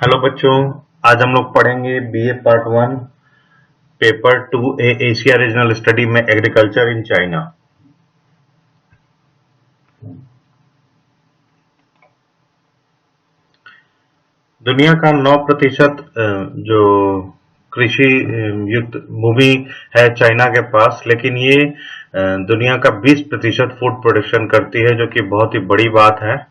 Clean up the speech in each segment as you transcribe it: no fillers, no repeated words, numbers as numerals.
Hello बच्चों। आज हम लोग पढ़ेंगे BA part 1 paper 2A Asia regional study में एग्रीकल्चर इन चाइना। दुनिया का 9% जो कृषि युक्त भूमि है चाइना के पास, लेकिन ये दुनिया का 20% फूड प्रोडक्शन करती है, जो कि बहुत ही बड़ी बात है।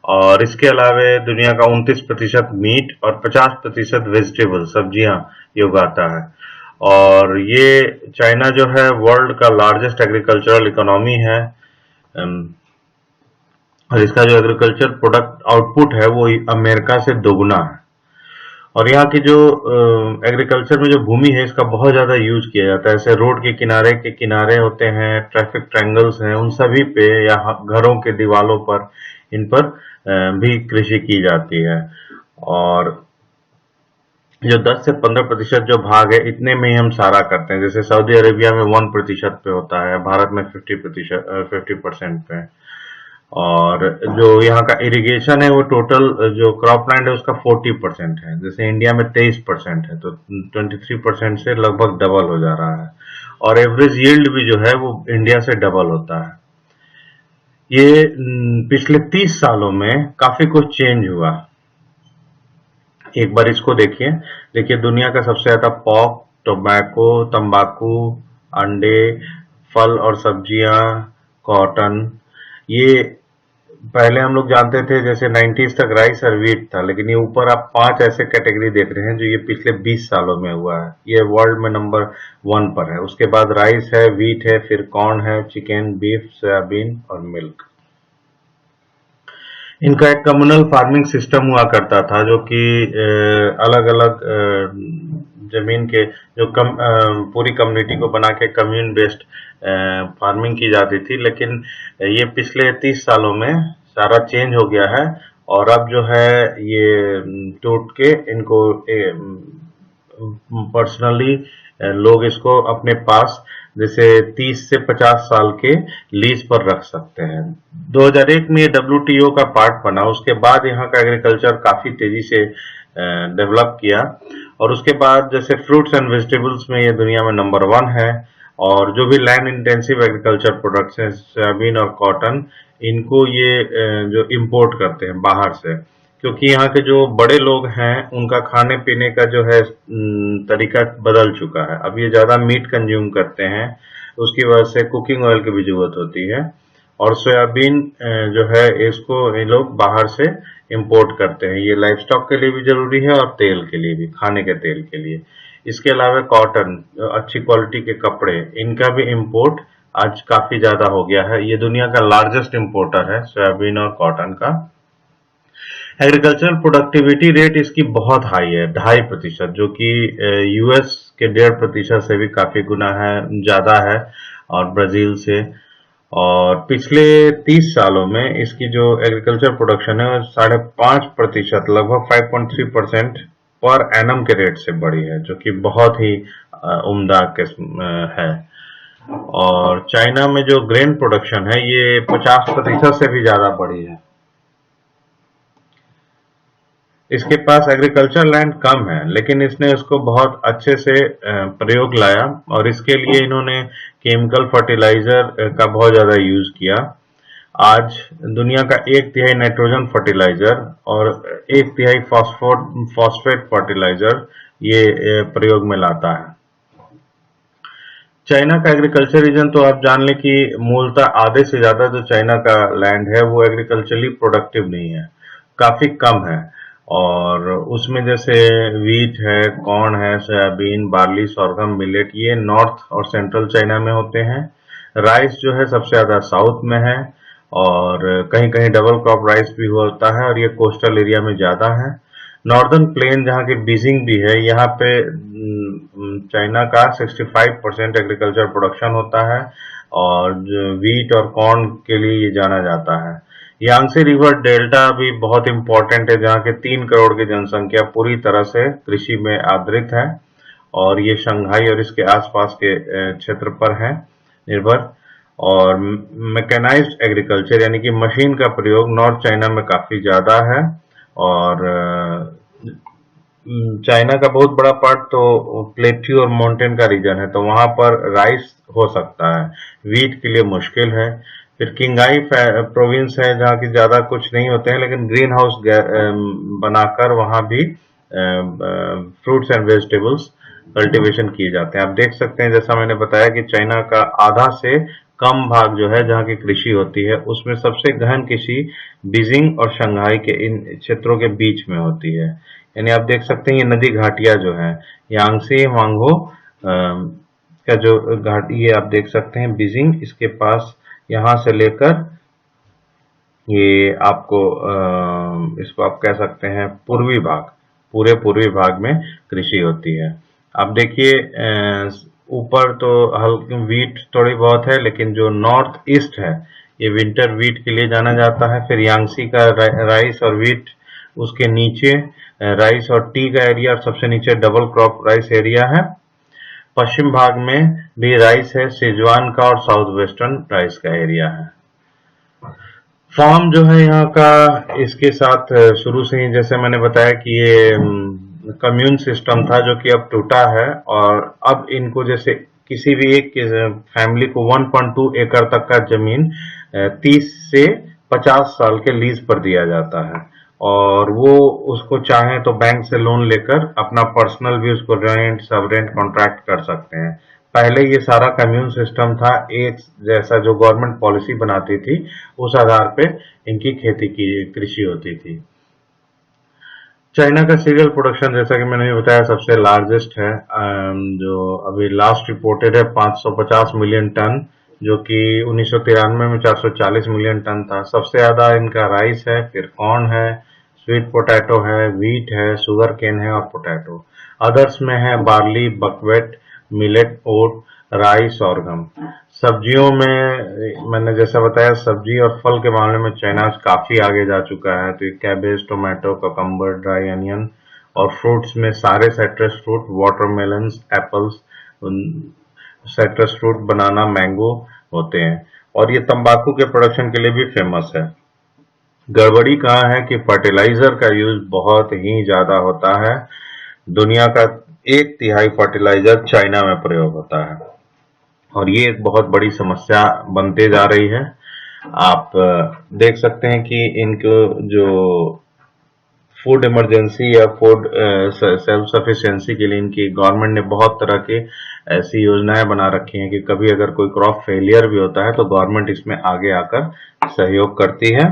और इसके अलावा दुनिया का 29% मीट और 50% वेजिटेबल सब्जियां ये उगाता है। और ये चाइना जो है वर्ल्ड का लार्जेस्ट एग्रीकल्चरल इकोनॉमी है। और इसका जो एग्रीकल्चर प्रोडक्ट आउटपुट है वो अमेरिका से दोगुना है। और यहाँ की जो एग्रीकल्चर में जो भूमि है इसका बहुत ज्यादा यूज किया जाता है। ऐसे रोड के किनारे होते हैं, ट्रैफिक ट्रायंगल्स हैं, उन सभी पे या घरों के दीवारों पर इन पर भी कृषि की जाती है। और जो 10 से 15% जो भाग है इतने में ही हम सारा करते हैं। जैसे सऊदी अरेबिया में 1% पे होता है, भारत में 50% पे। और जो यहाँ का इरिगेशन है वो टोटल जो क्रॉप लैंड है उसका 40% है। जैसे इंडिया में 23% है, तो 23% से लगभग डबल हो जा रहा है। और एवरेज यील्ड भी जो है वो इंडिया से डबल होता है। ये पिछले 30 सालों में काफी कुछ चेंज हुआ। एक बार इसको देखिए। देखिए, दुनिया का सबसे ज्यादा पॉप, टोबैको, तंबाकू, अंडे, फल और सब्जियां, कॉटन, ये पहले हम लोग जानते थे। जैसे 90s तक राइस और वीट था, लेकिन ये ऊपर आप 5 ऐसे कैटेगरी देख रहे हैं जो ये पिछले 20 सालों में हुआ है। ये वर्ल्ड में नंबर 1 पर है। उसके बाद राइस है, वीट है, फिर कॉर्न है, चिकन, बीफ, सोयाबीन और मिल्क। इनका एक कम्युनल फार्मिंग सिस्टम हुआ करता था, जो कि अलग अलग जमीन के जो पूरी कम्युनिटी को बना के कम्यून बेस्ड फार्मिंग की जाती थी। लेकिन ये पिछले 30 सालों में सारा चेंज हो गया है। और अब जो है ये टूट के इनको पर्सनली लोग इसको अपने पास जैसे 30 से 50 साल के लीज पर रख सकते हैं। 2001 में ये WTO का पार्ट बना। उसके बाद यहाँ का एग्रीकल्चर काफी तेजी से डेवलप किया। और उसके बाद जैसे फ्रूट्स एंड वेजिटेबल्स में ये दुनिया में नंबर 1 है। और जो भी लैंड इंटेंसिव एग्रीकल्चर प्रोडक्ट्स हैं, सोयाबीन और कॉटन, इनको ये जो इंपोर्ट करते हैं बाहर से, क्योंकि यहाँ के जो बड़े लोग हैं उनका खाने पीने का जो है तरीका बदल चुका है। अब ये ज्यादा मीट कंज्यूम करते हैं, उसकी वजह से कुकिंग ऑयल की भी जरूरत होती है। और सोयाबीन जो है इसको ये लोग बाहर से इंपोर्ट करते हैं। ये लाइफ स्टॉक के लिए भी जरूरी है और तेल के लिए भी, खाने के तेल के लिए। इसके अलावा कॉटन, अच्छी क्वालिटी के कपड़े, इनका भी इंपोर्ट आज काफी ज्यादा हो गया है। ये दुनिया का लार्जेस्ट इंपोर्टर है सोयाबीन और कॉटन का। एग्रीकल्चरल प्रोडक्टिविटी रेट इसकी बहुत हाई है, 2.5%, जो कि यूएस के 1.5% से भी काफी गुना है, ज्यादा है, और ब्राजील से। और पिछले 30 सालों में इसकी जो एग्रीकल्चर प्रोडक्शन है 5.5%, लगभग 5.3% पर एनम के रेट से बढ़ी है, जो कि बहुत ही उम्दा किस्म है। और चाइना में जो ग्रेन प्रोडक्शन है ये 50% से भी ज्यादा बढ़ी है। इसके पास एग्रीकल्चर लैंड कम है, लेकिन इसने उसको बहुत अच्छे से प्रयोग लाया। और इसके लिए इन्होंने केमिकल फर्टिलाइजर का बहुत ज्यादा यूज किया। आज दुनिया का 1/3 नाइट्रोजन फर्टिलाइजर और 1/3 फॉस्फेट फर्टिलाइजर ये प्रयोग में लाता है। चाइना का एग्रीकल्चर रीजन तो आप जान लें कि मूलतः आधे से ज्यादा जो चाइना का लैंड है वो एग्रीकल्चरली प्रोडक्टिव नहीं है, काफी कम है। और उसमें जैसे वीट है, कॉर्न है, सोयाबीन, बार्ली, सोरगम, मिलेट, ये नॉर्थ और सेंट्रल चाइना में होते हैं। राइस जो है सबसे ज्यादा साउथ में है। और कहीं कहीं डबल क्रॉप राइस भी होता है, और ये कोस्टल एरिया में ज्यादा है। नॉर्दर्न प्लेन जहाँ की बीजिंग भी है, यहाँ पे चाइना का 65% एग्रीकल्चर प्रोडक्शन होता है। और वीट और कॉर्न के लिए ये जाना जाता है। यांगसे रिवर डेल्टा भी बहुत इंपॉर्टेंट है, जहाँ के 3 करोड़ की जनसंख्या पूरी तरह से कृषि में आधारित है। और ये शंघाई और इसके आसपास के क्षेत्र पर है निर्भर। और मैकेनाइज्ड एग्रीकल्चर यानी कि मशीन का प्रयोग नॉर्थ चाइना में काफी ज्यादा है। और चाइना का बहुत बड़ा पार्ट तो प्लेट्यू और माउंटेन का रीजन है, तो वहां पर राइस हो सकता है, वीट के लिए मुश्किल है। फिर किंगाई प्रोविंस है जहाँ की ज्यादा कुछ नहीं होते हैं, लेकिन ग्रीन हाउस बनाकर वहां भी फ्रूट्स एंड वेजिटेबल्स कल्टीवेशन किए जाते हैं। आप देख सकते हैं, जैसा मैंने बताया कि चाइना का आधा से कम भाग जो है जहाँ की कृषि होती है, उसमें सबसे गहन कृषि बीजिंग और शंघाई के इन क्षेत्रों के बीच में होती है। यानी आप देख सकते हैं ये नदी घाटियां जो है, यांगसे मांगो का जो घाटी ये आप देख सकते हैं बीजिंग, इसके पास यहां से लेकर ये आपको इसको आप कह सकते हैं पूर्वी भाग, पूरे पूर्वी भाग में कृषि होती है। आप देखिए ऊपर तो हल्की वीट थोड़ी बहुत है, लेकिन जो नॉर्थ ईस्ट है ये विंटर वीट के लिए जाना जाता है। फिर यांगसी का राइस और वीट, उसके नीचे राइस और टी का एरिया, और सबसे नीचे डबल क्रॉप राइस एरिया है। पश्चिम भाग में भी राइस है, सिजवान का और साउथ वेस्टर्न राइस का एरिया है। फार्म जो है यहाँ का, इसके साथ शुरू से ही जैसे मैंने बताया कि ये कम्यून सिस्टम था जो कि अब टूटा है, और अब इनको जैसे किसी भी एक फैमिली को 1.2 एकड़ तक का जमीन 30 से 50 साल के लीज पर दिया जाता है, और वो उसको चाहे तो बैंक से लोन लेकर अपना पर्सनल भी उसको रेंट सब रेंट कॉन्ट्रैक्ट कर सकते हैं। पहले ये सारा कम्यून सिस्टम था, एक जैसा जो गवर्नमेंट पॉलिसी बनाती थी उस आधार पे इनकी खेती की कृषि होती थी। चाइना का सीरियल प्रोडक्शन जैसा कि मैंने बताया सबसे लार्जेस्ट है, जो अभी लास्ट रिपोर्टेड है 550 मिलियन टन, जो कि 1993 में 440 मिलियन टन था। सबसे ज्यादा इनका राइस है, फिर कॉर्न है, स्वीट पोटैटो है, व्हीट है, शुगर केन है और पोटैटो। अदर्स में है बार्ली, बकवेट, मिलेट, ओट, राई, sorghum। सब्जियों में मैंने जैसा बताया, सब्जी और फल के मामले में चाइना काफी आगे जा चुका है, तो cabbage, tomato, cucumber, dry onion, और फ्रूट्स में सारे citrus fruit, watermelons, apples, citrus fruit, banana, mango होते हैं। और ये तंबाकू के प्रोडक्शन के लिए भी फेमस है। गड़बड़ी कहाँ है कि फर्टिलाइजर का यूज बहुत ही ज्यादा होता है। दुनिया का 1/3 फर्टिलाइजर चाइना में प्रयोग होता है, और ये एक बहुत बड़ी समस्या बनते जा रही है। आप देख सकते हैं कि इनको जो फूड इमरजेंसी या फूड सेल्फ सफिशिएंसी के लिए इनकी गवर्नमेंट ने बहुत तरह के ऐसी योजनाएं बना रखी हैं कि कभी अगर कोई क्रॉप फेलियर भी होता है तो गवर्नमेंट इसमें आगे आकर सहयोग करती है।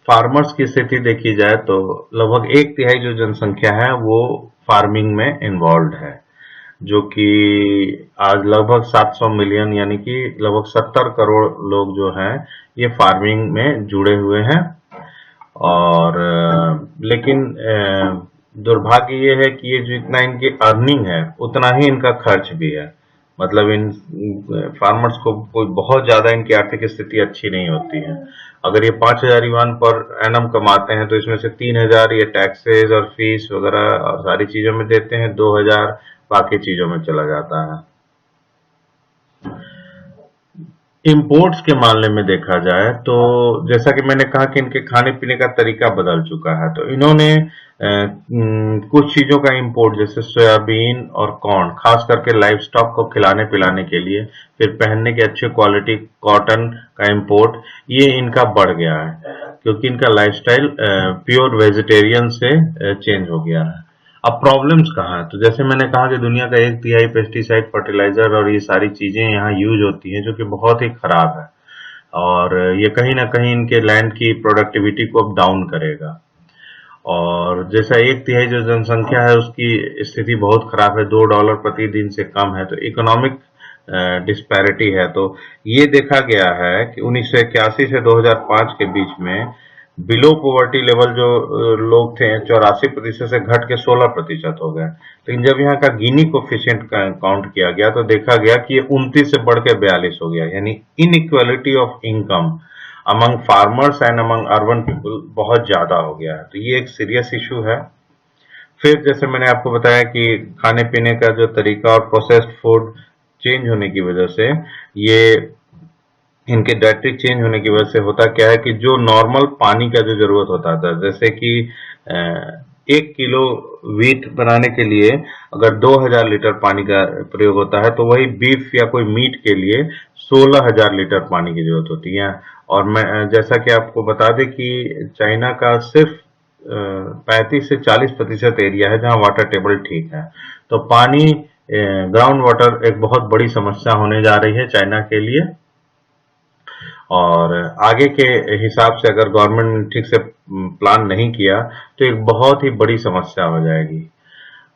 फार्मर्स की स्थिति देखी जाए तो लगभग 1/3 जो जनसंख्या है वो फार्मिंग में इन्वॉल्व है, जो कि आज लगभग 700 मिलियन यानी कि लगभग 70 करोड़ लोग जो हैं ये फार्मिंग में जुड़े हुए हैं। और लेकिन दुर्भाग्य ये है कि ये जितना इनकी अर्निंग है उतना ही इनका खर्च भी है। मतलब इन फार्मर्स को कोई बहुत ज्यादा इनकी आर्थिक स्थिति अच्छी नहीं होती है। अगर ये 5,000 युआन पर एनम कमाते हैं तो इसमें से 3,000 ये टैक्सेस और फीस वगैरह और सारी चीजों में देते हैं, 2,000 बाकी चीजों में चला जाता है। इंपोर्ट्स के मामले में देखा जाए तो जैसा कि मैंने कहा कि इनके खाने पीने का तरीका बदल चुका है, तो इन्होंने कुछ चीजों का इंपोर्ट जैसे सोयाबीन और कॉर्न, खास करके लाइव स्टॉक को खिलाने पिलाने के लिए, फिर पहनने के अच्छे क्वालिटी कॉटन का इंपोर्ट, ये इनका बढ़ गया है क्योंकि इनका लाइफस्टाइल प्योर वेजिटेरियन से चेंज हो गया है। अब प्रॉब्लम्स कहाँ है, तो जैसे मैंने कहा कि दुनिया का 1/3 पेस्टिसाइड, फर्टिलाइजर और ये सारी चीजें यहाँ यूज होती हैं जो कि बहुत ही खराब है, और ये कहीं ना कहीं इनके लैंड की प्रोडक्टिविटी को अब डाउन करेगा। और जैसा 1/3 जो जनसंख्या है उसकी स्थिति बहुत खराब है, $2 प्रति दिन से कम है, तो इकोनॉमिक डिस्पैरिटी है। तो ये देखा गया है कि 1981 से 2005 के बीच में बिलो पॉवर्टी लेवल जो लोग थे 84% से घट के 16% हो गए। लेकिन जब यहाँ का गिनी कोफिशिएंट काउंट किया गया तो देखा गया कि ये 29 से बढ़ के 42 हो गया, यानी inequality of income among farmers and among urban people बहुत ज्यादा हो गया है। तो ये एक सीरियस इशू है। फिर जैसे मैंने आपको बताया कि खाने पीने का जो तरीका और प्रोसेस्ड फूड चेंज होने की वजह से ये इनके डायट्री चेंज होने की वजह से होता क्या है कि जो नॉर्मल पानी का जो जरूरत होता था, जैसे कि 1 किलो वीट बनाने के लिए अगर 2000 लीटर पानी का प्रयोग होता है, तो वही बीफ या कोई मीट के लिए 16,000 लीटर पानी की जरूरत होती है। और मैं जैसा कि आपको बता दें कि चाइना का सिर्फ 35 से 40% एरिया है जहां वाटर टेबल ठीक है। तो पानी, ग्राउंड वाटर एक बहुत बड़ी समस्या होने जा रही है चाइना के लिए। और आगे के हिसाब से अगर गवर्नमेंट ने ठीक से प्लान नहीं किया तो एक बहुत ही बड़ी समस्या हो जाएगी।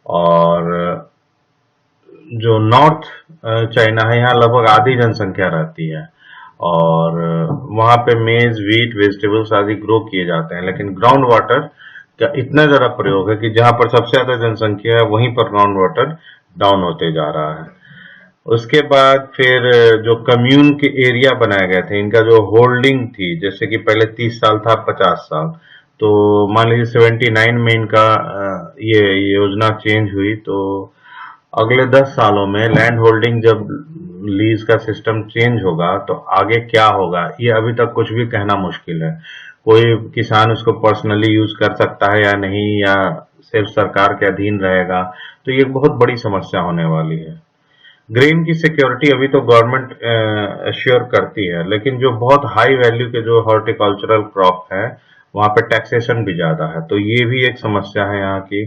और जो नॉर्थ चाइना है, यहाँ लगभग आधी जनसंख्या रहती है और वहां पे मेज, व्हीट, वेजिटेबल्स आदि ग्रो किए जाते हैं, लेकिन ग्राउंड वाटर का इतना ज्यादा प्रयोग है कि जहां पर सबसे ज्यादा जनसंख्या है वहीं पर ग्राउंड वाटर डाउन होते जा रहा है। उसके बाद फिर जो कम्यून के एरिया बनाए गए थे, इनका जो होल्डिंग थी, जैसे कि पहले 30 साल था, 50 साल, तो मान लीजिए 79 में इनका ये योजना चेंज हुई, तो अगले 10 सालों में लैंड होल्डिंग जब लीज का सिस्टम चेंज होगा तो आगे क्या होगा, ये अभी तक कुछ भी कहना मुश्किल है। कोई किसान उसको पर्सनली यूज कर सकता है या नहीं, या सिर्फ सरकार के अधीन रहेगा, तो ये बहुत बड़ी समस्या होने वाली है। ग्रेन की सिक्योरिटी अभी तो गवर्नमेंट एश्योर करती है, लेकिन जो बहुत हाई वैल्यू के जो हॉर्टिकल्चरल क्रॉप है वहां पे टैक्सेशन भी ज्यादा है, तो ये भी एक समस्या है यहाँ की।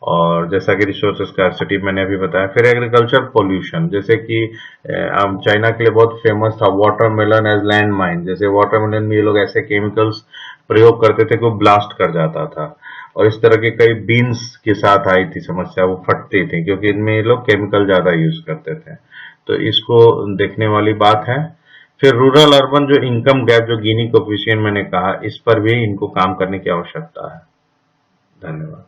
और जैसा कि रिसोर्स स्कार्सिटी मैंने अभी बताया, फिर एग्रीकल्चर पोल्यूशन, जैसे कि चाइना के लिए बहुत फेमस था वाटरमेलन एज लैंड माइन। जैसे वाटरमेलन में ये लोग ऐसे केमिकल्स प्रयोग करते थे कि वो ब्लास्ट कर जाता था, और इस तरह के कई बीन्स के साथ आई थी समस्या, वो फटती थी क्योंकि इनमें ये लोग केमिकल ज्यादा यूज करते थे। तो इसको देखने वाली बात है। फिर रूरल अर्बन जो इनकम गैप, जो गिनी कोफिशिएंट मैंने कहा, इस पर भी इनको काम करने की आवश्यकता है। धन्यवाद।